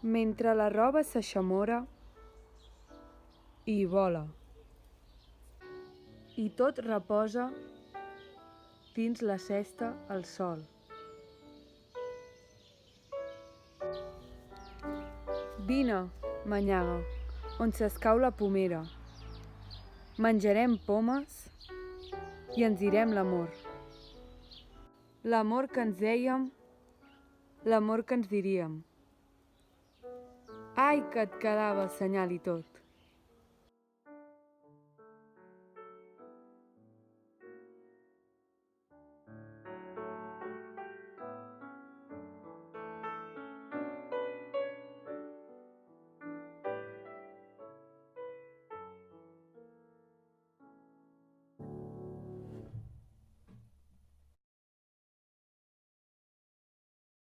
mentre la roba s'aixamora i vola, i tot reposa dins la cesta al sol. Vine, manyaga, on s'escau la pomera. Menjarem pomes i ens direm l'amor. L'amor que ens dèiem, l'amor que ens diríem. Ai, que et quedava senyal i tot.